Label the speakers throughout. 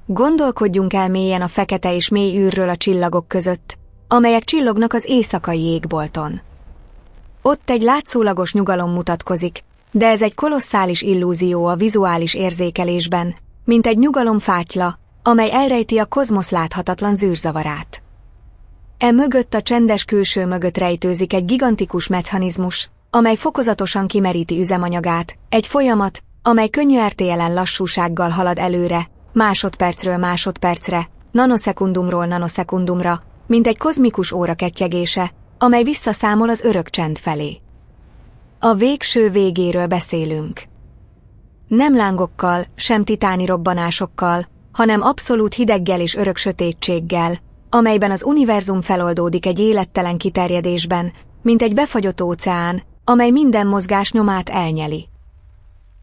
Speaker 1: Gondolkodjunk el mélyen a fekete és mély űrről a csillagok között, amelyek csillognak az éjszakai égbolton. Ott egy látszólagos nyugalom mutatkozik, de ez egy kolosszális illúzió a vizuális érzékelésben, mint egy nyugalom fátyla, amely elrejti a kozmosz láthatatlan zűrzavarát. Mögött a csendes külső mögött rejtőzik egy gigantikus mechanizmus, amely fokozatosan kimeríti üzemanyagát, egy folyamat, amely könnyű RTL-en lassúsággal halad előre, másodpercről másodpercre, nanoszekundumról nanoszekundumra, mint egy kozmikus óra kettyegése, amely visszaszámol az örök csend felé. A végső végéről beszélünk. Nem lángokkal, sem titáni robbanásokkal, hanem abszolút hideggel és örök sötétséggel, amelyben az univerzum feloldódik egy élettelen kiterjedésben, mint egy befagyott óceán, amely minden mozgás nyomát elnyeli.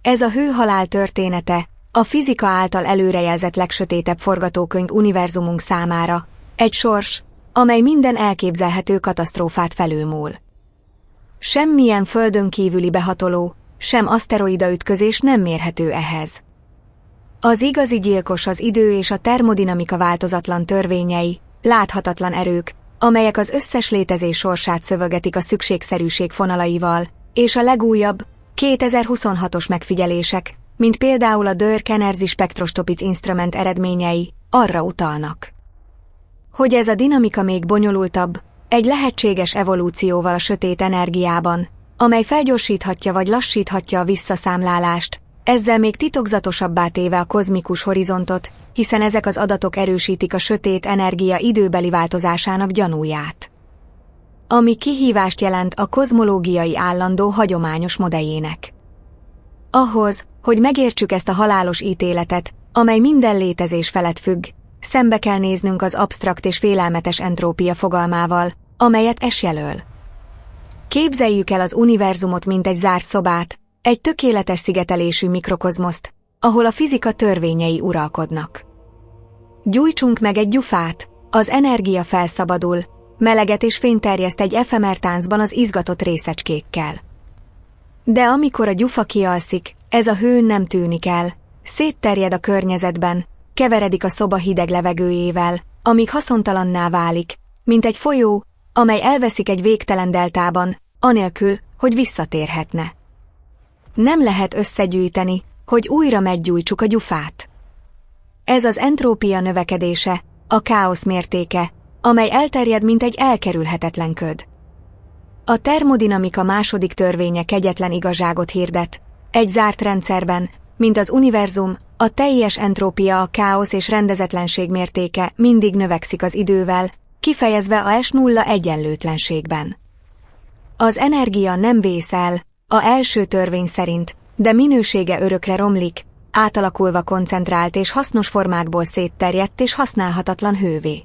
Speaker 1: Ez a hőhalál története, a fizika által előrejelzett legsötétebb forgatókönyv univerzumunk számára, egy sors, amely minden elképzelhető katasztrófát felülmúl. Semmilyen földön kívüli behatoló, sem aszteroidaütközés nem mérhető ehhez. Az igazi gyilkos az idő és a termodinamika változatlan törvényei, láthatatlan erők, amelyek az összes létezés sorsát szövögetik a szükségszerűség fonalaival, és a legújabb, 2026-os megfigyelések, mint például a Dark Energy Spectroscopic Instrument eredményei, arra utalnak, hogy ez a dinamika még bonyolultabb, egy lehetséges evolúcióval a sötét energiában, amely felgyorsíthatja vagy lassíthatja a visszaszámlálást, ezzel még titokzatosabbá téve a kozmikus horizontot, hiszen ezek az adatok erősítik a sötét energia időbeli változásának gyanúját. Ami kihívást jelent a kozmológiai állandó hagyományos modelljének. Ahhoz, hogy megértsük ezt a halálos ítéletet, amely minden létezés felett függ, szembe kell néznünk az absztrakt és félelmetes entrópia fogalmával, amelyet S jelöl. Képzeljük el az univerzumot mint egy zárt szobát, egy tökéletes szigetelésű mikrokozmoszt, ahol a fizika törvényei uralkodnak. Gyújtsunk meg egy gyufát, az energia felszabadul, meleget és fényt terjeszt egy efemer táncban az izgatott részecskékkel. De amikor a gyufa kialszik, ez a hő nem tűnik el, szétterjed a környezetben, keveredik a szoba hideg levegőjével, amíg haszontalanná válik, mint egy folyó, amely elveszik egy végtelen deltában, anélkül, hogy visszatérhetne. Nem lehet összegyűjteni, hogy újra meggyújtsuk a gyufát. Ez az entrópia növekedése, a káosz mértéke, amely elterjed, mint egy elkerülhetetlen köd. A termodinamika második törvénye kegyetlen igazságot hirdet. Egy zárt rendszerben, mint az univerzum, a teljes entrópia, a káosz és rendezetlenség mértéke mindig növekszik az idővel, kifejezve a S0 egyenlőtlenségben. Az energia nem vész el, a első törvény szerint, de minősége örökre romlik, átalakulva koncentrált és hasznos formákból szétterjedt és használhatatlan hővé.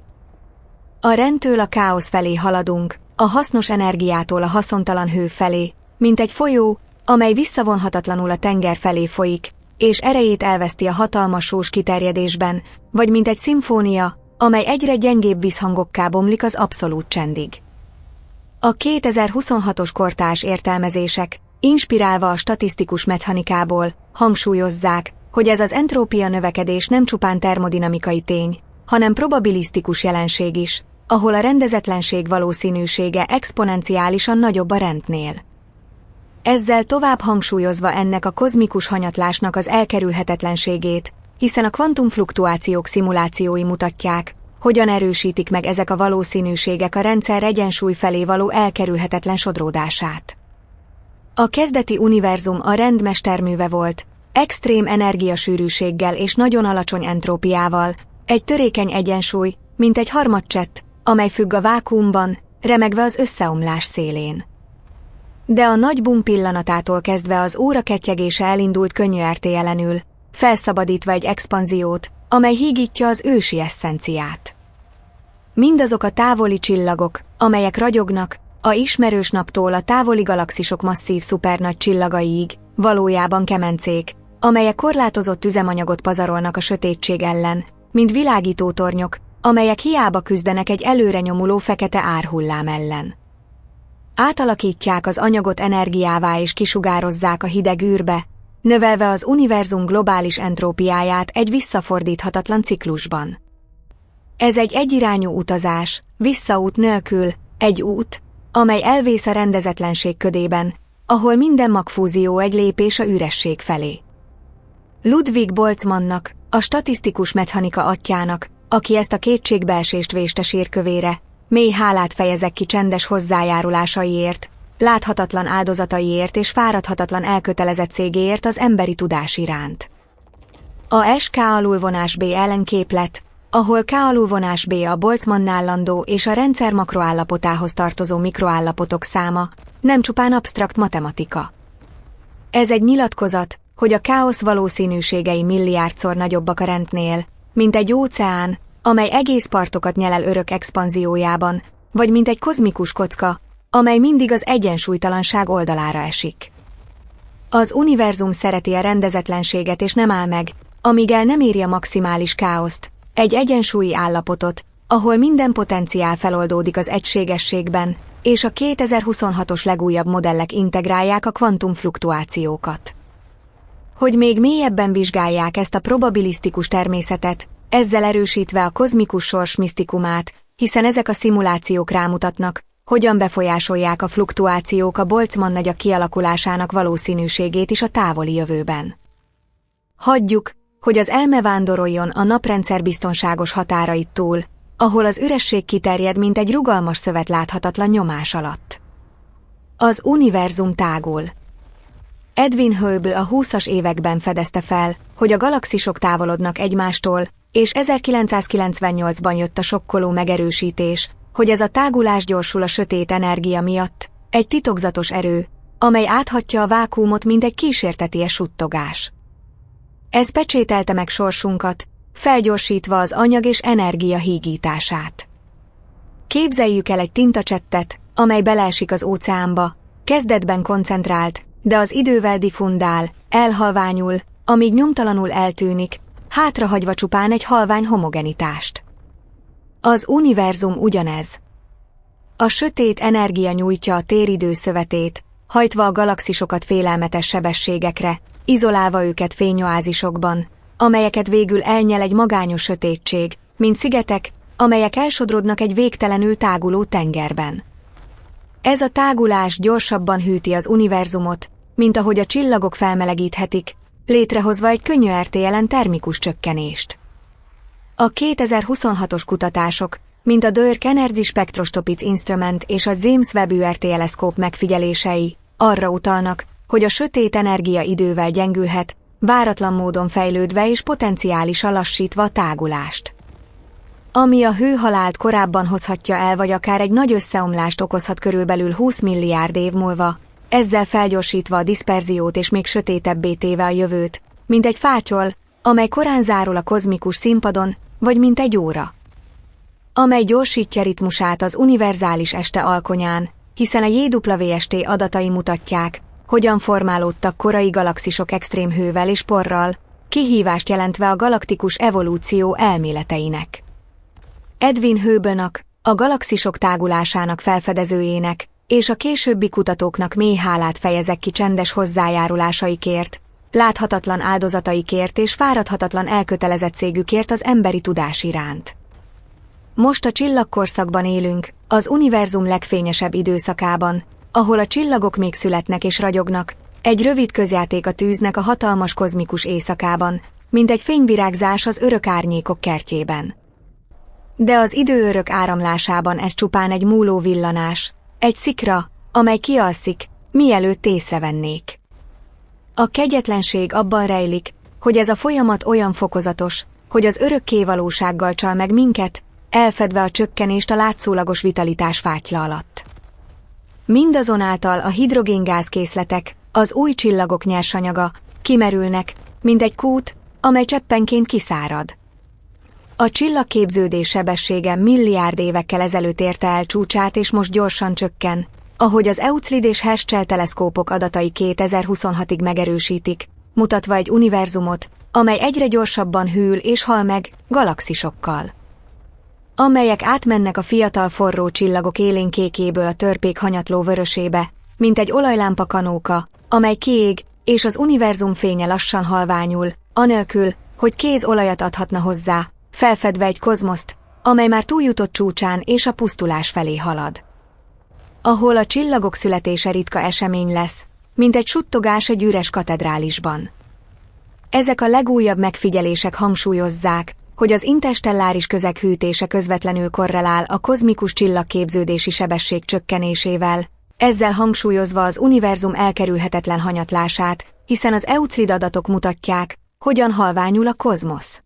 Speaker 1: A rendtől a káosz felé haladunk, a hasznos energiától a haszontalan hő felé, mint egy folyó, amely visszavonhatatlanul a tenger felé folyik, és erejét elveszti a hatalmas sós kiterjedésben, vagy mint egy szimfónia, amely egyre gyengébb vízhangokká bomlik az abszolút csendig. A 2026-os kortárs értelmezések, inspirálva a statisztikus mechanikából, hangsúlyozzák, hogy ez az entrópia növekedés nem csupán termodinamikai tény, hanem probabilisztikus jelenség is, ahol a rendezetlenség valószínűsége exponenciálisan nagyobb a rendnél. Ezzel tovább hangsúlyozva ennek a kozmikus hanyatlásnak az elkerülhetetlenségét, hiszen a kvantumfluktuációk szimulációi mutatják, hogyan erősítik meg ezek a valószínűségek a rendszer egyensúly felé való elkerülhetetlen sodródását. A kezdeti univerzum a rend mesterműve volt, extrém energiasűrűséggel és nagyon alacsony entrópiával, egy törékeny egyensúly, mint egy harmadcsett, amely függ a vákuumban, remegve az összeomlás szélén. De a nagy boom pillanatától kezdve az óra kettyegése elindult könnyű RTL-enül, felszabadítva egy expanziót, amely hígítja az ősi esszenciát. Mindazok a távoli csillagok, amelyek ragyognak, a ismerős naptól a távoli galaxisok masszív szupernagy csillagaiig, valójában kemencék, amelyek korlátozott üzemanyagot pazarolnak a sötétség ellen, mint világító tornyok, amelyek hiába küzdenek egy előre nyomuló fekete árhullám ellen. Átalakítják az anyagot energiává és kisugározzák a hideg űrbe, növelve az univerzum globális entrópiáját egy visszafordíthatatlan ciklusban. Ez egy egyirányú utazás, visszaút nélkül, egy út, amely elvész a rendezetlenség ködében, ahol minden magfúzió egy lépés a üresség felé. Ludwig Boltzmannnak, a statisztikus mechanika atyjának, aki ezt a kétségbeesést véste sírkövére, mély hálát fejezek ki csendes hozzájárulásaiért, láthatatlan áldozataiért és fáradhatatlan elkötelezettségéért az emberi tudás iránt. A SK alulvonás B ellenképlet, ahol K alulvonás B a Boltzmann állandó és a rendszer makroállapotához tartozó mikroállapotok száma, nem csupán absztrakt matematika. Ez egy nyilatkozat, hogy a káosz valószínűségei milliárdszor nagyobbak a rendnél, mint egy óceán, amely egész partokat nyel el örök expanziójában, vagy mint egy kozmikus kocka, amely mindig az egyensúlytalanság oldalára esik. Az univerzum szereti a rendezetlenséget és nem áll meg, amíg el nem éri a maximális káoszt, egy egyensúlyi állapotot, ahol minden potenciál feloldódik az egységességben, és a 2026-os legújabb modellek integrálják a kvantumfluktuációkat. Hogy még mélyebben vizsgálják ezt a probabilisztikus természetet, ezzel erősítve a kozmikus sors misztikumát, hiszen ezek a szimulációk rámutatnak, hogyan befolyásolják a fluktuációk a Boltzmann-agyak kialakulásának valószínűségét is a távoli jövőben. Hagyjuk, hogy az elme vándoroljon a naprendszer biztonságos határait túl, ahol az üresség kiterjed, mint egy rugalmas szövet láthatatlan nyomás alatt. Az univerzum tágul. Edwin Hubble a 20-as években fedezte fel, hogy a galaxisok távolodnak egymástól, és 1998-ban jött a sokkoló megerősítés, hogy ez a tágulás gyorsul a sötét energia miatt, egy titokzatos erő, amely áthatja a vákuumot, mint egy kísérteties suttogás. Ez pecsételte meg sorsunkat, felgyorsítva az anyag és energia hígítását. Képzeljük el egy tintacsettet, amely beleesik az óceánba, kezdetben koncentrált, de az idővel diffundál, elhalványul, amíg nyomtalanul eltűnik, hátrahagyva csupán egy halvány homogenitást. Az univerzum ugyanez. A sötét energia nyújtja a téridő szövetét, hajtva a galaxisokat félelmetes sebességekre, izolálva őket fényoázisokban, amelyeket végül elnyel egy magányos sötétség, mint szigetek, amelyek elsodrodnak egy végtelenül táguló tengerben. Ez a tágulás gyorsabban hűti az univerzumot, mint ahogy a csillagok felmelegíthetik, létrehozva egy könnyű RTL-en termikus csökkenést. A 2026-os kutatások, mint a Dirk Energy Spectroscopic Instrument és a James Webb űrteleszkóp megfigyelései, arra utalnak, hogy a sötét energia idővel gyengülhet, váratlan módon fejlődve és potenciálisan lassítva a tágulást. Ami a hőhalált korábban hozhatja el, vagy akár egy nagy összeomlást okozhat körülbelül 20 milliárd év múlva, ezzel felgyorsítva a diszperziót és még sötétebbé téve a jövőt, mint egy fátyol, amely korán zárul a kozmikus színpadon, vagy mint egy óra, amely gyorsítja ritmusát az univerzális este alkonyán, hiszen a JWST adatai mutatják, hogyan formálódtak korai galaxisok extrém hővel és porral, kihívást jelentve a galaktikus evolúció elméleteinek. Edwin Hubble-nak, a galaxisok tágulásának felfedezőjének, és a későbbi kutatóknak mély hálát fejezek ki csendes hozzájárulásaikért, láthatatlan áldozataikért és fáradhatatlan elkötelezettségükért az emberi tudás iránt. Most a csillagkorszakban élünk, az univerzum legfényesebb időszakában, ahol a csillagok még születnek és ragyognak, egy rövid közjáték a tűznek a hatalmas kozmikus éjszakában, mint egy fényvirágzás az örök árnyékok kertjében. De az idő örök áramlásában ez csupán egy múló villanás, egy szikra, amely kialszik, mielőtt észrevennék. A kegyetlenség abban rejlik, hogy ez a folyamat olyan fokozatos, hogy az örökké valósággal csal meg minket, elfedve a csökkenést a látszólagos vitalitás fátyla alatt. Mindazonáltal a hidrogéngázkészletek, az új csillagok nyersanyaga, kimerülnek, mint egy kút, amely cseppenként kiszárad. A csillagképződés sebessége milliárd évekkel ezelőtt érte el csúcsát és most gyorsan csökken, ahogy az Euclid és Herschel teleszkópok adatai 2026-ig megerősítik, mutatva egy univerzumot, amely egyre gyorsabban hűl és hal meg galaxisokkal, amelyek átmennek a fiatal forró csillagok élénkékéből a törpék hanyatló vörösébe, mint egy olajlámpa kanóka, amely kiég, és az univerzum fénye lassan halványul, anélkül, hogy kéz olajat adhatna hozzá, felfedve egy kozmoszt, amely már túljutott csúcsán és a pusztulás felé halad. Ahol a csillagok születése ritka esemény lesz, mint egy suttogás egy üres katedrálisban. Ezek a legújabb megfigyelések hangsúlyozzák, hogy az interstelláris közeg hűtése közvetlenül korrelál a kozmikus csillagképződési sebesség csökkenésével, ezzel hangsúlyozva az univerzum elkerülhetetlen hanyatlását, hiszen az Euclid adatok mutatják, hogyan halványul a kozmosz.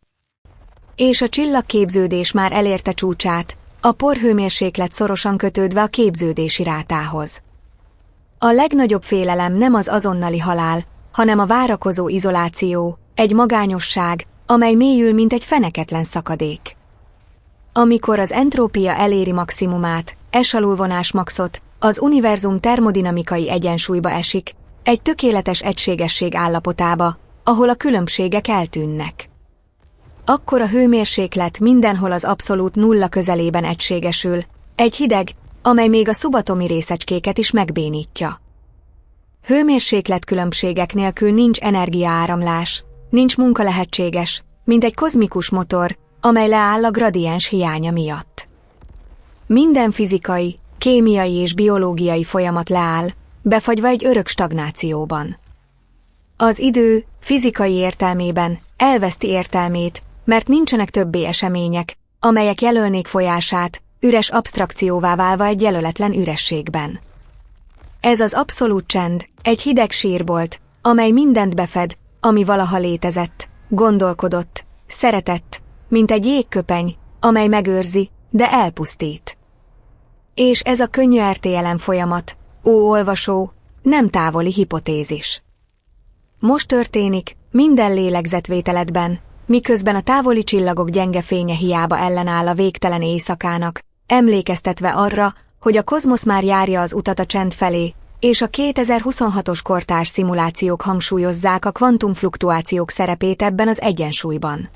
Speaker 1: És a csillagképződés már elérte csúcsát, a porhőmérséklet szorosan kötődve a képződési rátához. A legnagyobb félelem nem az azonnali halál, hanem a várakozó izoláció, egy magányosság, amely mélyül, mint egy feneketlen szakadék. Amikor az entrópia eléri maximumát, esalulvonás maxot, az univerzum termodinamikai egyensúlyba esik, egy tökéletes egységesség állapotába, ahol a különbségek eltűnnek. Akkor a hőmérséklet mindenhol az abszolút nulla közelében egységesül, egy hideg, amely még a szubatomi részecskéket is megbénítja. Hőmérsékletkülönbségek nélkül nincs energiaáramlás, nincs munka lehetséges, mint egy kozmikus motor, amely leáll a gradiens hiánya miatt. Minden fizikai, kémiai és biológiai folyamat leáll, befagyva egy örök stagnációban. Az idő, fizikai értelmében, elveszti értelmét, mert nincsenek többé események, amelyek jelölnék folyását, üres absztrakcióvá válva egy jelöletlen ürességben. Ez az abszolút csend, egy hideg sírbolt, amely mindent befed, ami valaha létezett, gondolkodott, szeretett, mint egy jégköpeny, amely megőrzi, de elpusztít. És ez a könnyű RTLM folyamat, ó olvasó, nem távoli hipotézis. Most történik, minden lélegzetvételedben, miközben a távoli csillagok gyenge fénye hiába ellenáll a végtelen éjszakának, emlékeztetve arra, hogy a kozmosz már járja az utat a csend felé, és a 2026-os kortárs szimulációk hangsúlyozzák a kvantumfluktuációk szerepét ebben az egyensúlyban.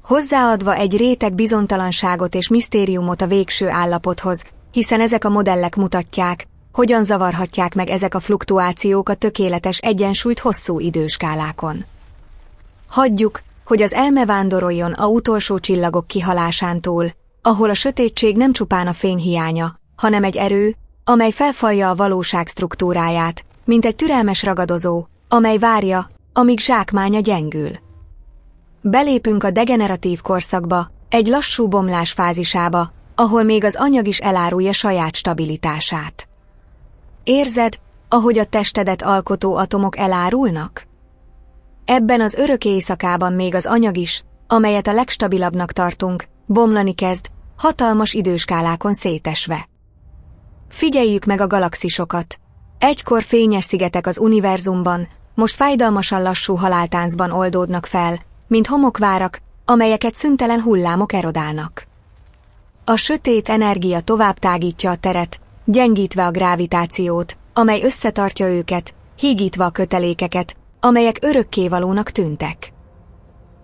Speaker 1: Hozzáadva egy réteg bizonytalanságot és misztériumot a végső állapothoz, hiszen ezek a modellek mutatják, hogyan zavarhatják meg ezek a fluktuációk a tökéletes egyensúlyt hosszú időskálákon. Hagyjuk, hogy az elme vándoroljon a utolsó csillagok kihalásán túl, ahol a sötétség nem csupán a fény hiánya, hanem egy erő, amely felfalja a valóság struktúráját, mint egy türelmes ragadozó, amely várja, amíg zsákmánya gyengül. Belépünk a degeneratív korszakba, egy lassú bomlás fázisába, ahol még az anyag is elárulja saját stabilitását. Érzed, ahogy a testedet alkotó atomok elárulnak? Ebben az örök éjszakában még az anyag is, amelyet a legstabilabbnak tartunk, bomlani kezd, hatalmas időskálákon szétesve. Figyeljük meg a galaxisokat. Egykor fényes szigetek az univerzumban, most fájdalmasan lassú haláltáncban oldódnak fel, mint homokvárak, amelyeket szüntelen hullámok erodálnak. A sötét energia tovább tágítja a teret, gyengítve a gravitációt, amely összetartja őket, hígítva a kötelékeket, amelyek örökkévalónak tűntek.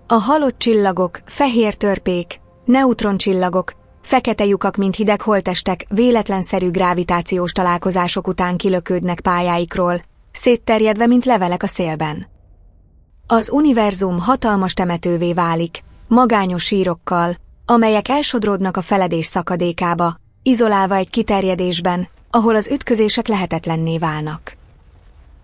Speaker 1: A halott csillagok, fehér törpék, neutroncsillagok, fekete lyukak, mint hideg holttestek véletlenszerű gravitációs találkozások után kilökődnek pályáikról, szétterjedve, mint levelek a szélben. Az univerzum hatalmas temetővé válik, magányos sírokkal, amelyek elsodródnak a feledés szakadékába, izolálva egy kiterjedésben, ahol az ütközések lehetetlenné válnak.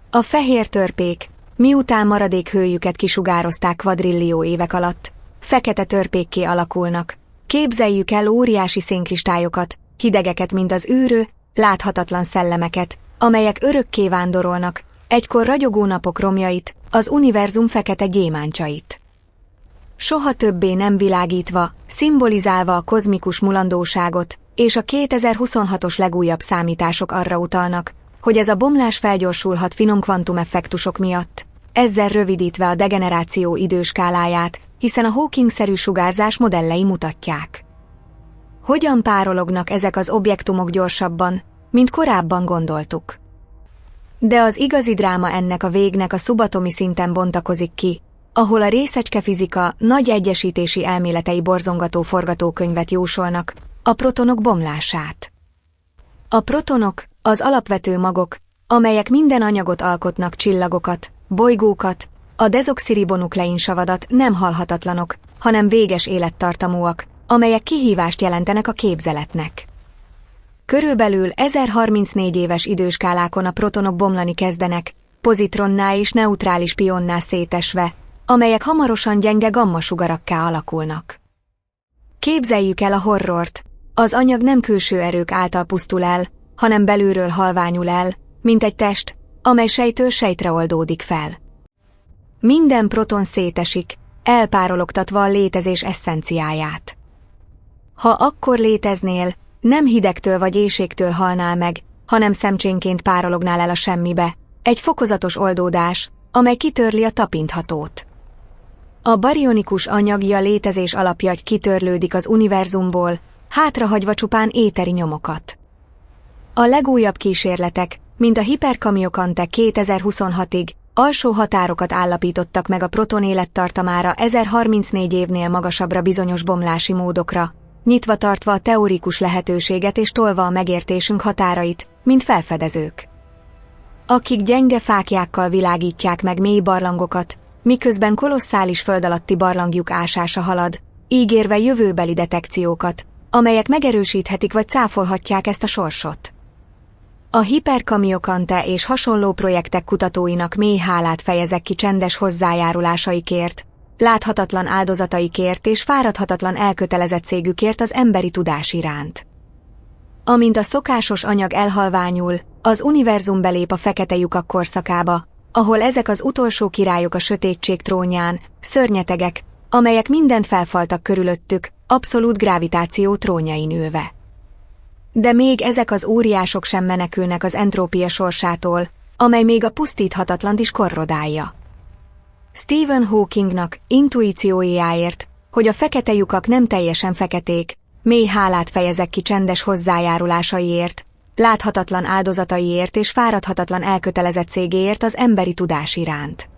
Speaker 1: A fehér törpék, miután maradék hőjüket kisugározták kvadrillió évek alatt, fekete törpékké alakulnak. Képzeljük el óriási szénkristályokat, hidegeket, mint az űrő, láthatatlan szellemeket, amelyek örökké vándorolnak, egykor ragyogó napok romjait, az univerzum fekete gyémántsait. Soha többé nem világítva, szimbolizálva a kozmikus mulandóságot, és a 2026-os legújabb számítások arra utalnak, hogy ez a bomlás felgyorsulhat finom kvantumeffektusok miatt, ezzel rövidítve a degeneráció időskáláját, hiszen a Hawking-szerű sugárzás modellei mutatják. Hogyan párolognak ezek az objektumok gyorsabban, mint korábban gondoltuk? De az igazi dráma ennek a végnek a szubatomi szinten bontakozik ki, ahol a részecskefizika nagy egyesítési elméletei borzongató forgatókönyvet jósolnak, a protonok bomlását. A protonok, az alapvető magok, amelyek minden anyagot alkotnak, csillagokat, bolygókat, a dezoxiribonukleinsavadat nem halhatatlanok, hanem véges élettartamúak, amelyek kihívást jelentenek a képzeletnek. Körülbelül 1034 éves időskálákon a protonok bomlani kezdenek, pozitronná és neutrális pionná szétesve, amelyek hamarosan gyenge gammasugarakká alakulnak. Képzeljük el a horrort, az anyag nem külső erők által pusztul el, hanem belülről halványul el, mint egy test, amely sejtől sejtre oldódik fel. Minden proton szétesik, elpárologtatva a létezés esszenciáját. Ha akkor léteznél, nem hidegtől vagy éhségtől halnál meg, hanem szemcsénként párolognál el a semmibe, egy fokozatos oldódás, amely kitörli a tapinthatót. A barionikus anyagja létezés alapja, hogy kitörlődik az univerzumból, hátrahagyva csupán éteri nyomokat. A legújabb kísérletek, mint a Hyperkamiokante 2026-ig, alsó határokat állapítottak meg a proton élettartamára 1034 évnél magasabbra bizonyos bomlási módokra, nyitva tartva a teórikus lehetőséget és tolva a megértésünk határait, mint felfedezők. Akik gyenge fáklyákkal világítják meg mély barlangokat, miközben kolosszális föld alatti barlangjuk ásása halad, ígérve jövőbeli detekciókat, amelyek megerősíthetik vagy cáfolhatják ezt a sorsot. A Hyperkamiokante és hasonló projektek kutatóinak mély hálát fejezek ki csendes hozzájárulásaikért, láthatatlan áldozataikért és fáradhatatlan elkötelezettségükért az emberi tudás iránt. Amint a szokásos anyag elhalványul, az univerzum belép a fekete lyukak korszakába, ahol ezek az utolsó királyok a sötétség trónján, szörnyetegek, amelyek mindent felfaltak körülöttük, abszolút gravitáció trónjain ülve. De még ezek az óriások sem menekülnek az entrópia sorsától, amely még a pusztíthatatlant is korrodálja. Stephen Hawkingnak intuíciójáért, hogy a fekete lyukak nem teljesen feketék, mély hálát fejezek ki csendes hozzájárulásaiért, láthatatlan áldozataiért és fáradhatatlan elkötelezettségéért az emberi tudás iránt.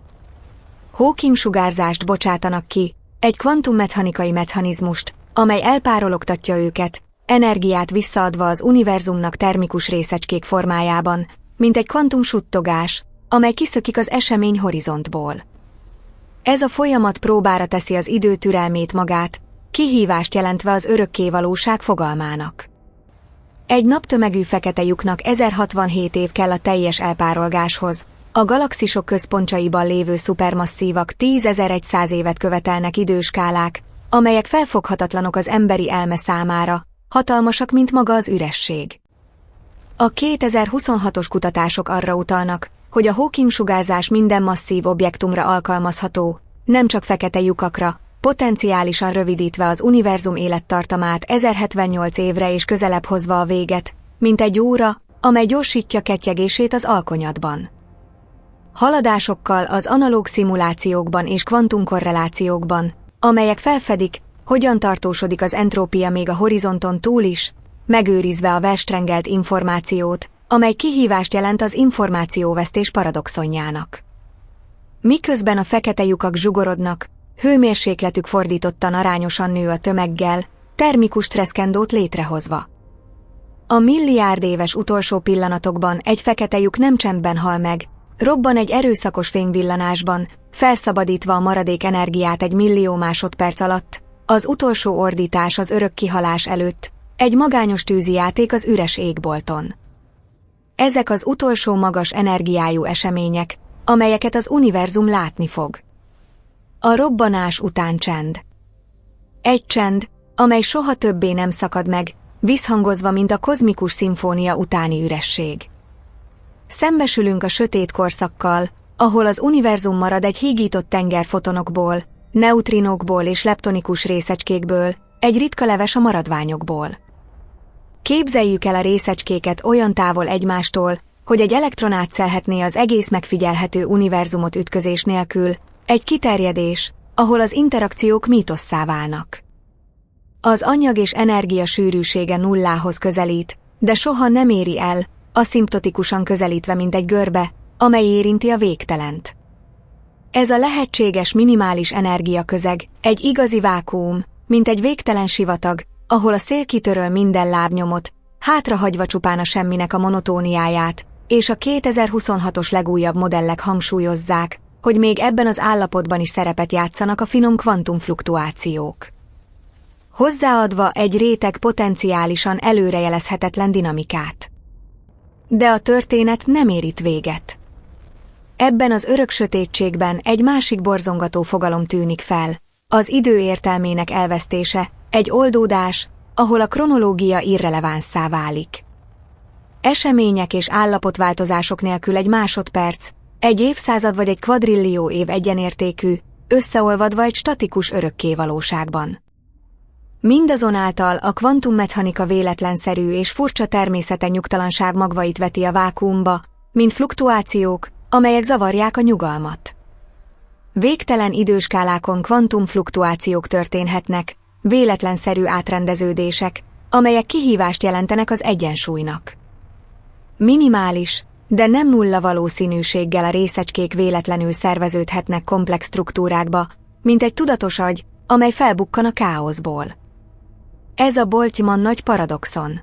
Speaker 1: Hawking sugárzást bocsátanak ki, egy kvantummechanikai mechanizmust, amely elpárologtatja őket, energiát visszaadva az univerzumnak termikus részecskék formájában, mint egy kvantumsuttogás, amely kiszökik az esemény horizontból. Ez a folyamat próbára teszi az idő türelmét magát, kihívást jelentve az örökké valóság fogalmának. Egy naptömegű fekete lyuknak 1067 év kell a teljes elpárolgáshoz, a galaxisok központjaiban lévő szupermasszívak 10.100 évet követelnek időskálák, amelyek felfoghatatlanok az emberi elme számára, hatalmasak, mint maga az üresség. A 2026-os kutatások arra utalnak, hogy a Hawking sugárzás minden masszív objektumra alkalmazható, nem csak fekete lyukakra, potenciálisan rövidítve az univerzum élettartamát 1078 évre és közelebb hozva a véget, mint egy óra, amely gyorsítja kettyegését az alkonyatban. Haladásokkal az analóg szimulációkban és kvantumkorrelációkban, amelyek felfedik, hogyan tartósodik az entrópia még a horizonton túl is, megőrizve a verstrengelt információt, amely kihívást jelent az információvesztés paradoxonjának. Miközben a fekete lyukak zsugorodnak, hőmérsékletük fordítottan arányosan nő a tömeggel, termikus sztreszkendót létrehozva. A milliárd éves utolsó pillanatokban egy fekete lyuk nem csendben hal meg, robban egy erőszakos fényvillanásban, felszabadítva a maradék energiát 1 millió másodperc alatt, az utolsó ordítás az örök kihalás előtt, egy magányos tűzijáték az üres égbolton. Ezek az utolsó magas energiájú események, amelyeket az univerzum látni fog. A robbanás után csend. Egy csend, amely soha többé nem szakad meg, visszhangozva, mint a kozmikus szimfónia utáni üresség. Szembesülünk a sötét korszakkal, ahol az univerzum marad egy hígított tenger fotonokból, neutrinókból és leptonikus részecskékből, egy ritka leves a maradványokból. Képzeljük el a részecskéket olyan távol egymástól, hogy egy elektron átszelhetné az egész megfigyelhető univerzumot ütközés nélkül, egy kiterjedés, ahol az interakciók mítosszá válnak. Az anyag és energia sűrűsége nullához közelít, de soha nem éri el, aszimptotikusan közelítve, mint egy görbe, amely érinti a végtelent. Ez a lehetséges minimális energiaközeg, egy igazi vákuum, mint egy végtelen sivatag, ahol a szél kitöröl minden lábnyomot, hátrahagyva csupán a semminek a monotóniáját, és a 2026-os legújabb modellek hangsúlyozzák, hogy még ebben az állapotban is szerepet játszanak a finom kvantumfluktuációk, hozzáadva egy réteg potenciálisan előrejelezhetetlen dinamikát. De a történet nem ér itt véget. Ebben az örök sötétségben egy másik borzongató fogalom tűnik fel, az idő értelmének elvesztése, egy oldódás, ahol a kronológia irrelevánsszá válik. Események és állapotváltozások nélkül egy másodperc, egy évszázad vagy egy kvadrillió év egyenértékű, összeolvadva egy statikus örökkévalóságban. Mindazonáltal a kvantummechanika véletlenszerű és furcsa természete nyugtalanság magvait veti a vákuumba, mint fluktuációk, amelyek zavarják a nyugalmat. Végtelen időskálákon kvantumfluktuációk történhetnek, véletlenszerű átrendeződések, amelyek kihívást jelentenek az egyensúlynak. Minimális, de nem nulla valószínűséggel a részecskék véletlenül szerveződhetnek komplex struktúrákba, mint egy tudatos agy, amely felbukkan a káoszból. Ez a Boltzmann nagy paradoxon.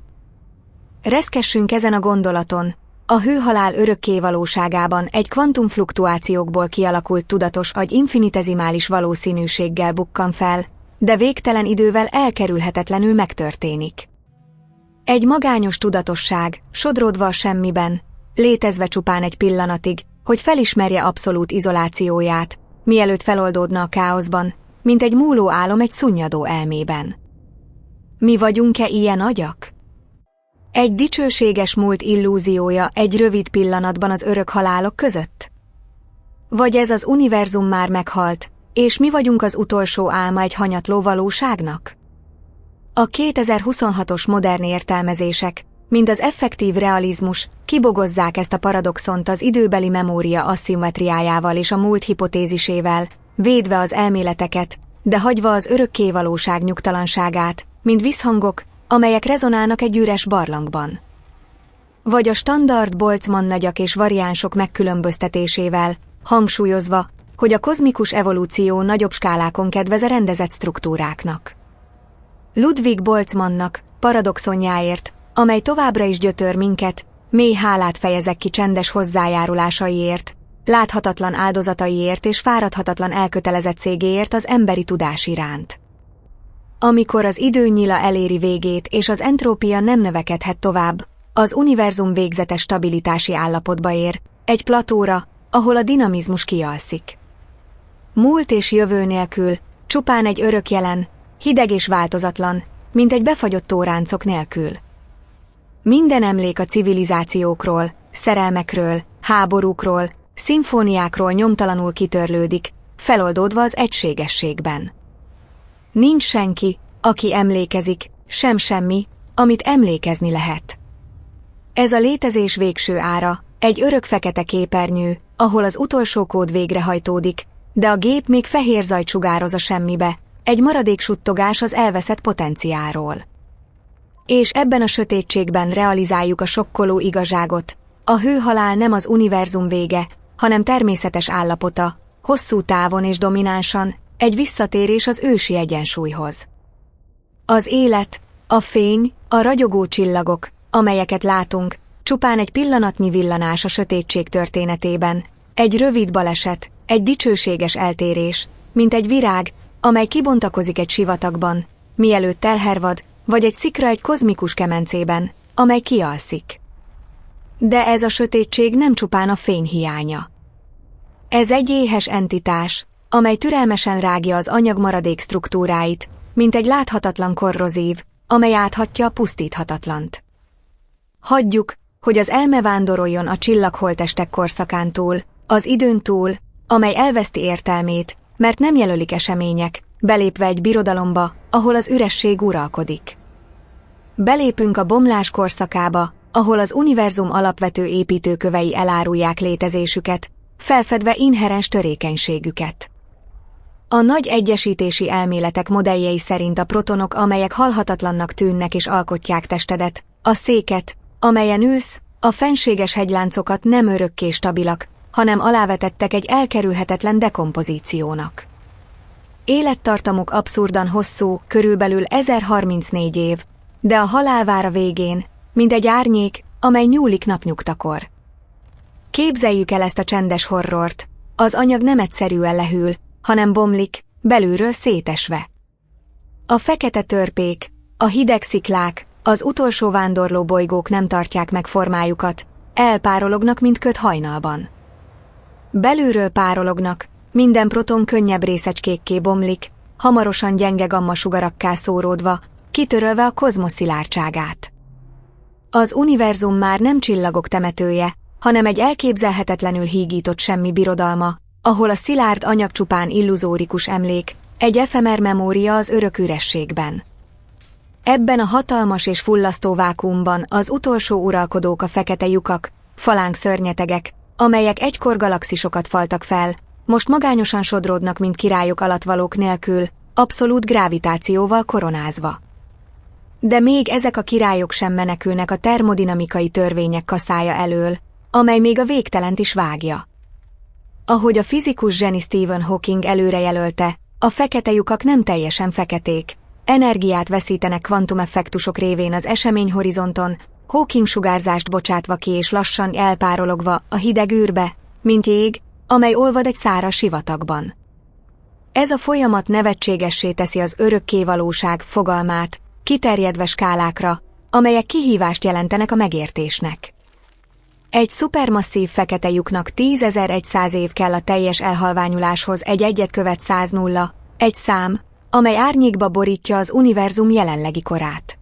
Speaker 1: Reszkessünk ezen a gondolaton, a hőhalál örökké valóságában egy kvantumfluktuációkból kialakult tudatos agy infinitezimális valószínűséggel bukkan fel, de végtelen idővel elkerülhetetlenül megtörténik. Egy magányos tudatosság, sodródva a semmiben, létezve csupán egy pillanatig, hogy felismerje abszolút izolációját, mielőtt feloldódna a káoszban, mint egy múló álom egy szunnyadó elmében. Mi vagyunk-e ilyen agyak? Egy dicsőséges múlt illúziója egy rövid pillanatban az örök halálok között? Vagy ez az univerzum már meghalt, és mi vagyunk az utolsó álma egy hanyatló valóságnak? A 2026-os modern értelmezések, mint az effektív realizmus, kibogozzák ezt a paradoxont az időbeli memória aszimmetriájával és a múlt hipotézisével, védve az elméleteket, de hagyva az örökkévalóság nyugtalanságát, mint visszhangok, amelyek rezonálnak egy üres barlangban. Vagy a standard Boltzmann nagyak és variánsok megkülönböztetésével, hangsúlyozva, hogy a kozmikus evolúció nagyobb skálákon kedvez a rendezett struktúráknak. Ludwig Boltzmannnak, paradoxonjáért, amely továbbra is gyötör minket, mély hálát fejezek ki csendes hozzájárulásaiért, láthatatlan áldozataiért és fáradhatatlan elkötelezettségéért az emberi tudás iránt. Amikor az időnyila eléri végét és az entrópia nem növekedhet tovább, az univerzum végzetes stabilitási állapotba ér, egy platóra, ahol a dinamizmus kialszik. Múlt és jövő nélkül, csupán egy örök jelen, hideg és változatlan, mint egy befagyott tóráncok nélkül. Minden emlék a civilizációkról, szerelmekről, háborúkról, szimfóniákról nyomtalanul kitörlődik, feloldódva az egységességben. Nincs senki, aki emlékezik, sem semmi, amit emlékezni lehet. Ez a létezés végső ára, egy örök fekete képernyő, ahol az utolsó kód végrehajtódik, de a gép még fehér zajt sugároz a semmibe, egy maradék suttogás az elveszett potenciáról. És ebben a sötétségben realizáljuk a sokkoló igazságot, a hőhalál nem az univerzum vége, hanem természetes állapota, hosszú távon és dominánsan, egy visszatérés az ősi egyensúlyhoz. Az élet, a fény, a ragyogó csillagok, amelyeket látunk, csupán egy pillanatnyi villanás a sötétség történetében, egy rövid baleset, egy dicsőséges eltérés, mint egy virág, amely kibontakozik egy sivatagban, mielőtt elhervad, vagy egy szikra egy kozmikus kemencében, amely kialszik. De ez a sötétség nem csupán a fény hiánya. Ez egy éhes entitás, amely türelmesen rágja az anyag maradék struktúráit, mint egy láthatatlan korrozív, amely áthatja a pusztíthatatlant. Hagyjuk, hogy az elme vándoroljon a csillagholttestek korszakán túl, az időn túl, amely elveszti értelmét, mert nem jelölik események, belépve egy birodalomba, ahol az üresség uralkodik. Belépünk a bomlás korszakába, ahol az univerzum alapvető építőkövei elárulják létezésüket, felfedve inherens törékenységüket. A nagy egyesítési elméletek modelljei szerint a protonok, amelyek halhatatlannak tűnnek és alkotják testedet, a széket, amelyen ülsz, a fenséges hegyláncokat nem örökké stabilak, hanem alávetettek egy elkerülhetetlen dekompozíciónak. Élettartamuk abszurdan hosszú, körülbelül 1034 év, de a halál vár a végén, mint egy árnyék, amely nyúlik napnyugtakor. Képzeljük el ezt a csendes horrort. Az anyag nem egyszerűen lehűl, hanem bomlik, belülről szétesve. A fekete törpék, a hideg sziklák, az utolsó vándorló bolygók nem tartják meg formájukat, elpárolognak, mint köd hajnalban. Belülről párolognak, minden proton könnyebb részecskékké bomlik, hamarosan gyenge gammasugarakká szóródva, kitörölve a kozmosz szilárdságát. Az univerzum már nem csillagok temetője, hanem egy elképzelhetetlenül hígított semmi birodalma, ahol a szilárd anyag csupán illuzórikus emlék, egy efemer memória az örök ürességben. Ebben a hatalmas és fullasztó vákuumban az utolsó uralkodók a fekete lyukak, falánk szörnyetegek, amelyek egykor galaxisokat faltak fel, most magányosan sodródnak, mint királyok alattvalók nélkül, abszolút gravitációval koronázva. De még ezek a királyok sem menekülnek a termodinamikai törvények kaszája elől, amely még a végtelent is vágja. Ahogy a fizikus zseni Stephen Hawking előrejelölte, a fekete lyukak nem teljesen feketék, energiát veszítenek kvantumeffektusok révén az eseményhorizonton, Hawking sugárzást bocsátva ki és lassan elpárologva a hideg űrbe, mint jég, amely olvad egy száraz sivatagban. Ez a folyamat nevetségessé teszi az örökké valóság fogalmát, kiterjedve skálákra, amelyek kihívást jelentenek a megértésnek. Egy szupermasszív fekete lyuknak 10.100 év kell a teljes elhalványuláshoz, egy egyet követ 100 nulla, egy szám, amely árnyékba borítja az univerzum jelenlegi korát.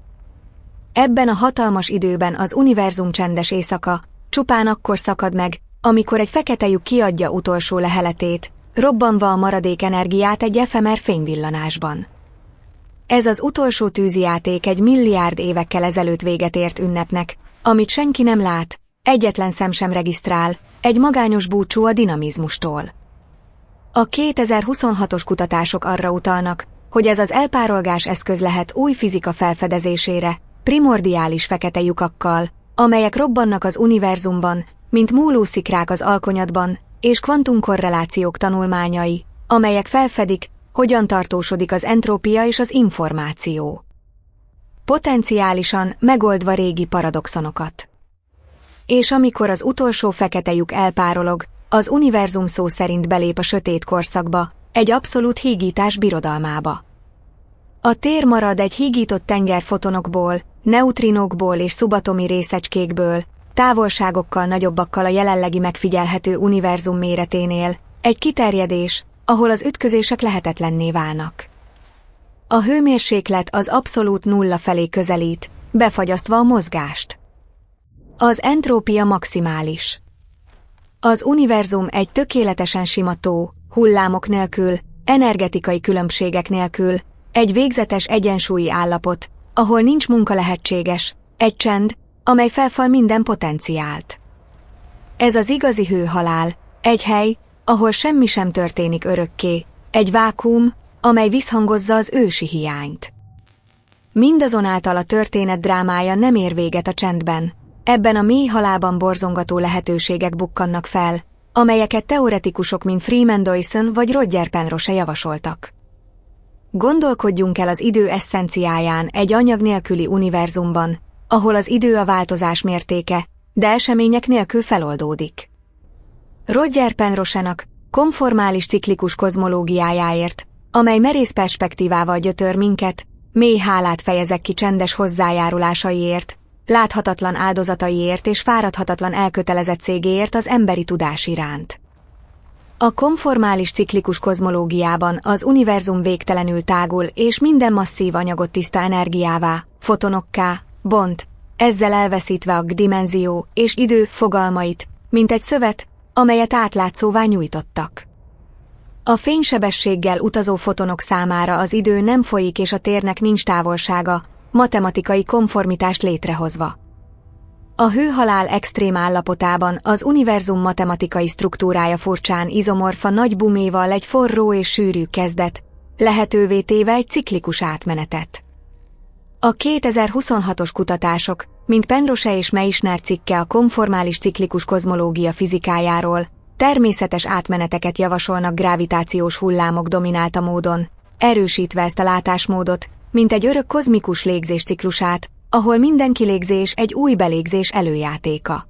Speaker 1: Ebben a hatalmas időben az univerzum csendes éjszaka csupán akkor szakad meg, amikor egy fekete lyuk kiadja utolsó leheletét, robbanva a maradék energiát egy efemer fényvillanásban. Ez az utolsó tűzijáték egy milliárd évekkel ezelőtt véget ért ünnepnek, amit senki nem lát, egyetlen szem sem regisztrál, egy magányos búcsú a dinamizmustól. A 2026-os kutatások arra utalnak, hogy ez az elpárolgás eszköz lehet új fizika felfedezésére, primordiális fekete lyukakkal, amelyek robbannak az univerzumban, mint múlószikrák az alkonyatban, és kvantumkorrelációk tanulmányai, amelyek felfedik, hogyan tartósodik az entrópia és az információ. Potenciálisan megoldva régi paradoxonokat. És amikor az utolsó fekete lyuk elpárolog, az univerzum szó szerint belép a sötét korszakba, egy abszolút hígítás birodalmába. A tér marad egy hígított tenger fotonokból, neutrinókból és szubatomi részecskékből, távolságokkal nagyobbakkal a jelenlegi megfigyelhető univerzum méreténél, egy kiterjedés, ahol az ütközések lehetetlenné válnak. A hőmérséklet az abszolút nulla felé közelít, befagyasztva a mozgást. Az entrópia maximális. Az univerzum egy tökéletesen sima tó, hullámok nélkül, energetikai különbségek nélkül, egy végzetes egyensúlyi állapot, ahol nincs munka lehetséges, egy csend, amely felfal minden potenciált. Ez az igazi hőhalál, egy hely, ahol semmi sem történik örökké, egy vákuum, amely visszhangozza az ősi hiányt. Mindazonáltal a történet drámája nem ér véget a csendben, ebben a mély halálban borzongató lehetőségek bukkannak fel, amelyeket teoretikusok, mint Freeman Dyson vagy Roger Penrose javasoltak. Gondolkodjunk el az idő esszenciáján egy anyag nélküli univerzumban, ahol az idő a változás mértéke, de események nélkül feloldódik. Roger Penrose-nak konformális ciklikus kozmológiájáért, amely merész perspektívával gyötör minket, mély hálát fejezek ki csendes hozzájárulásaiért, láthatatlan áldozataiért és fáradhatatlan elkötelezettségéért az emberi tudás iránt. A konformális ciklikus kozmológiában az univerzum végtelenül tágul és minden masszív anyagot tiszta energiává, fotonokká bont, ezzel elveszítve a dimenzió és idő fogalmait, mint egy szövet, amelyet átlátszóvá nyújtottak. A fénysebességgel utazó fotonok számára az idő nem folyik és a térnek nincs távolsága, matematikai konformitást létrehozva. A hőhalál extrém állapotában az univerzum matematikai struktúrája furcsán izomorfa nagy buméval egy forró és sűrű kezdet, lehetővé téve egy ciklikus átmenetet. A 2026-os kutatások, mint Penrose és Meissner cikke a konformális ciklikus kozmológia fizikájáról, természetes átmeneteket javasolnak gravitációs hullámok dominálta módon, erősítve ezt a látásmódot, mint egy örök kozmikus légzés ciklusát, ahol minden kilégzés egy új belégzés előjátéka.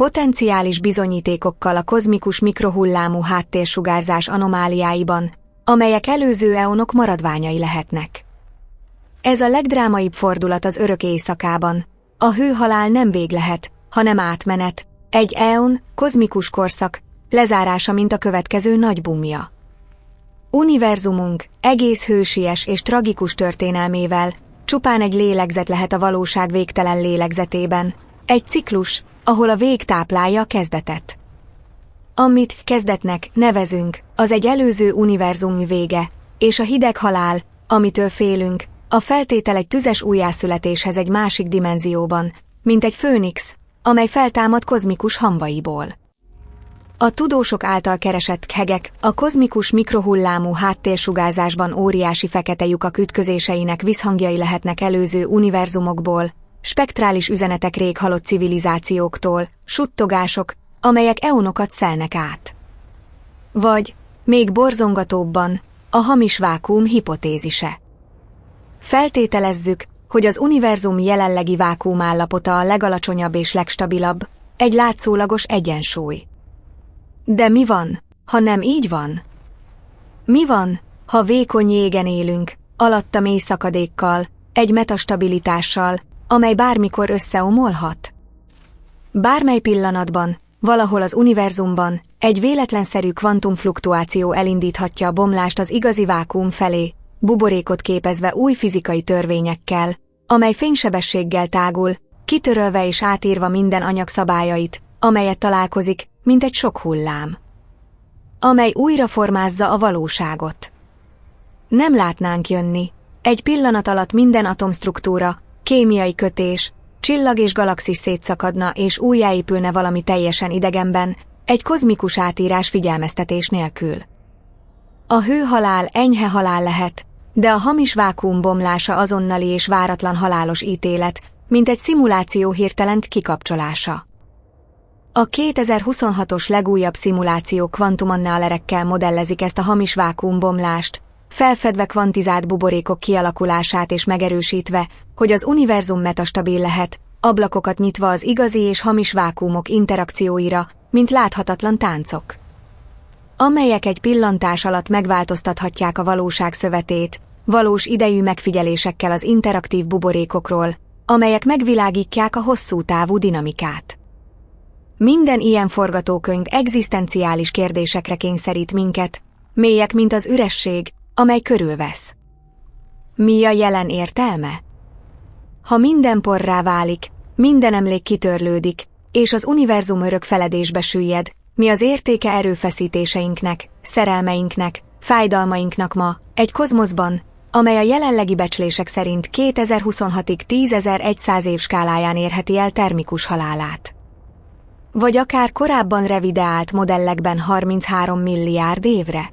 Speaker 1: potenciális bizonyítékokkal a kozmikus mikrohullámú háttérsugárzás anomáliáiban, amelyek előző eonok maradványai lehetnek. Ez a legdrámaibb fordulat az örök éjszakában. A hőhalál nem vég lehet, hanem átmenet, egy eon, kozmikus korszak, lezárása, mint a következő nagy bumja. Univerzumunk egész hősies és tragikus történelmével csupán egy lélegzet lehet a valóság végtelen lélegzetében, egy ciklus, ahol a vég táplálja a kezdetet. Amit kezdetnek nevezünk, az egy előző univerzum vége, és a hideg halál, amitől félünk, a feltétel egy tüzes újjászületéshez egy másik dimenzióban, mint egy főnix, amely feltámad kozmikus hamvaiból. A tudósok által keresett hegek a kozmikus mikrohullámú háttérsugárzásban óriási fekete lyukak ütközéseinek visszhangjai lehetnek előző univerzumokból, spektrális üzenetek rég halott civilizációktól, suttogások, amelyek eonokat szelnek át. Vagy, még borzongatóbban, a hamis vákuum hipotézise. Feltételezzük, hogy az univerzum jelenlegi vákuumállapota a legalacsonyabb és legstabilabb, egy látszólagos egyensúly. De mi van, ha nem így van? Mi van, ha vékony jégen élünk, alatta mély szakadékkal, egy metastabilitással, amely bármikor összeomolhat? Bármely pillanatban, valahol az univerzumban, egy véletlenszerű kvantumfluktuáció elindíthatja a bomlást az igazi vákuum felé, buborékot képezve új fizikai törvényekkel, amely fénysebességgel tágul, kitörölve és átírva minden anyag szabályait, amelyet találkozik, mint egy sok hullám, amely újra formázza a valóságot. Nem látnánk jönni. Egy pillanat alatt minden atomstruktúra, kémiai kötés, csillag és galaxis szétszakadna és újjáépülne valami teljesen idegenben, egy kozmikus átírás figyelmeztetés nélkül. A hőhalál enyhe halál lehet, de a hamis vákuum bomlása azonnali és váratlan halálos ítélet, mint egy szimuláció hirtelen kikapcsolása. A 2026-os legújabb szimuláció kvantumannealerekkel modellezik ezt a hamis vákuumbomlást, felfedve kvantizált buborékok kialakulását és megerősítve, hogy az univerzum metastabil lehet, ablakokat nyitva az igazi és hamis vákuumok interakcióira, mint láthatatlan táncok, amelyek egy pillantás alatt megváltoztathatják a valóság szövetét, valós idejű megfigyelésekkel az interaktív buborékokról, amelyek megvilágítják a hosszú távú dinamikát. Minden ilyen forgatókönyv egzisztenciális kérdésekre kényszerít minket, mélyek, mint az üresség, amely körülvesz. Mi a jelen értelme? Ha minden porrá válik, minden emlék kitörlődik, és az univerzum örök feledésbe süllyed, mi az értéke erőfeszítéseinknek, szerelmeinknek, fájdalmainknak ma, egy kozmoszban, amely a jelenlegi becslések szerint 2026-ig 10.100 év skáláján érheti el termikus halálát. Vagy akár korábban revideált modellekben 33 milliárd évre?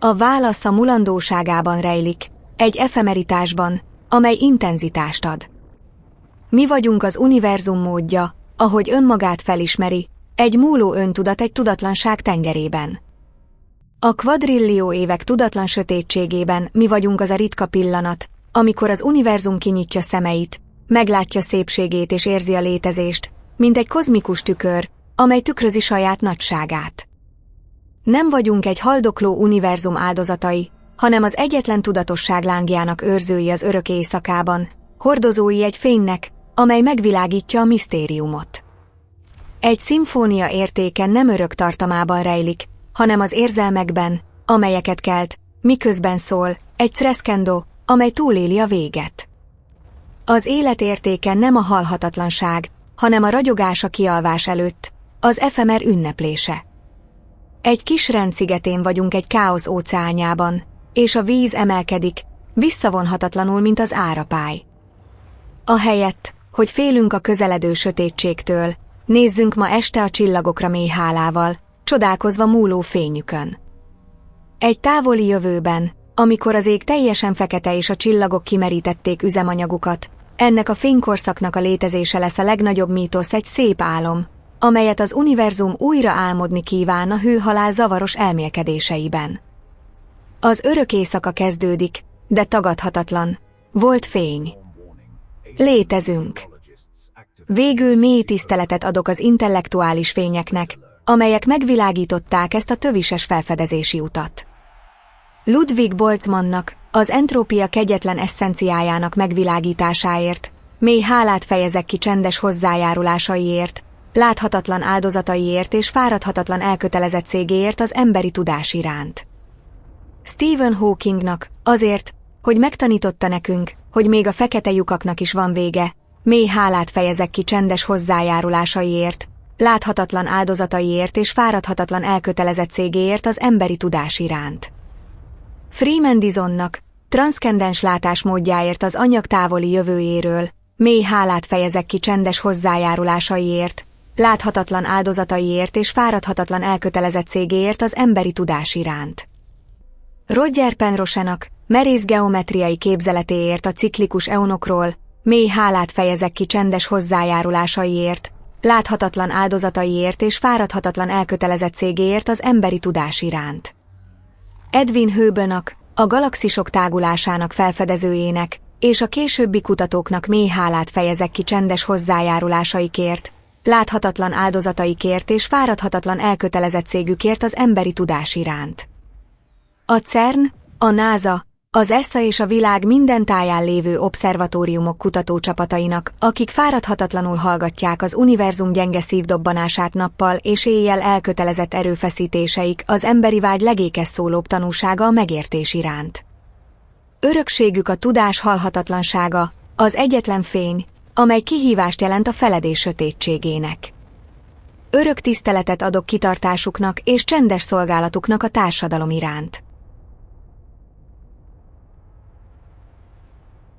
Speaker 1: A válasz a mulandóságában rejlik, egy efemeritásban, amely intenzitást ad. Mi vagyunk az univerzum módja, ahogy önmagát felismeri, egy múló öntudat egy tudatlanság tengerében. A kvadrillió évek tudatlan sötétségében mi vagyunk az a ritka pillanat, amikor az univerzum kinyitja szemeit, meglátja szépségét és érzi a létezést, mint egy kozmikus tükör, amely tükrözi saját nagyságát. Nem vagyunk egy haldokló univerzum áldozatai, hanem az egyetlen tudatosság lángjának őrzői az örök éjszakában, hordozói egy fénynek, amely megvilágítja a misztériumot. Egy szimfónia értéke nem örök tartamában rejlik, hanem az érzelmekben, amelyeket kelt, miközben szól, egy crescendo, amely túléli a véget. Az élet értéke nem a halhatatlanság, hanem a ragyogás a kialvás előtt, az efemer ünneplése. Egy kis rendszigetén vagyunk egy káosz óceánjában, és a víz emelkedik, visszavonhatatlanul, mint az árapály. Ahelyett, hogy félünk a közeledő sötétségtől, nézzünk ma este a csillagokra mély hálával, csodálkozva múló fényükön. Egy távoli jövőben, amikor az ég teljesen fekete és a csillagok kimerítették üzemanyagukat, ennek a fénykorszaknak a létezése lesz a legnagyobb mítosz, egy szép álom, amelyet az univerzum újra álmodni kíván a hőhalál zavaros elmélkedéseiben. Az örök éjszaka kezdődik, de tagadhatatlan. Volt fény. Létezünk. végül mély tiszteletet adok az intellektuális fényeknek, amelyek megvilágították ezt a tövises felfedezési utat. Ludwig Boltzmannnak, az entrópia kegyetlen eszenciájának megvilágításáért, mély hálát fejezek ki csendes hozzájárulásaiért, láthatatlan áldozataiért és fáradhatatlan elkötelezettségéért az emberi tudás iránt. Stephen Hawkingnak, azért, hogy megtanította nekünk, hogy még a fekete lyukaknak is van vége, mély hálát fejezek ki csendes hozzájárulásaiért, láthatatlan áldozataiért és fáradhatatlan elkötelezettségéért az emberi tudás iránt. Freeman Dizonnak, transzcendens látásmódjáért az anyag távoli jövőjéről, mély hálát fejezek ki csendes hozzájárulásaiért, láthatatlan áldozataiért és fáradhatatlan elkötelezettségéért az emberi tudás iránt. Roger Penrosénak, merész geometriai képzeletéért a ciklikus eonokról, mély hálát fejezek ki csendes hozzájárulásaiért, láthatatlan áldozataiért és fáradhatatlan elkötelezettségéért az emberi tudás iránt. Edwin Hubble-nak, a galaxisok tágulásának felfedezőjének, és a későbbi kutatóknak mély hálát fejezek ki csendes hozzájárulásaikért, láthatatlan áldozataikért és fáradhatatlan elkötelezettségükért az emberi tudás iránt. A CERN, a NASA, az ESA és a világ minden táján lévő obszervatóriumok kutatócsapatainak, akik fáradhatatlanul hallgatják az univerzum gyenge szívdobbanását nappal és éjjel elkötelezett erőfeszítéseik az emberi vágy legékes szólóbb tanúsága a megértés iránt. Örökségük a tudás halhatatlansága, az egyetlen fény, amely kihívást jelent a feledés sötétségének. Örök tiszteletet adok kitartásuknak és csendes szolgálatuknak a társadalom iránt.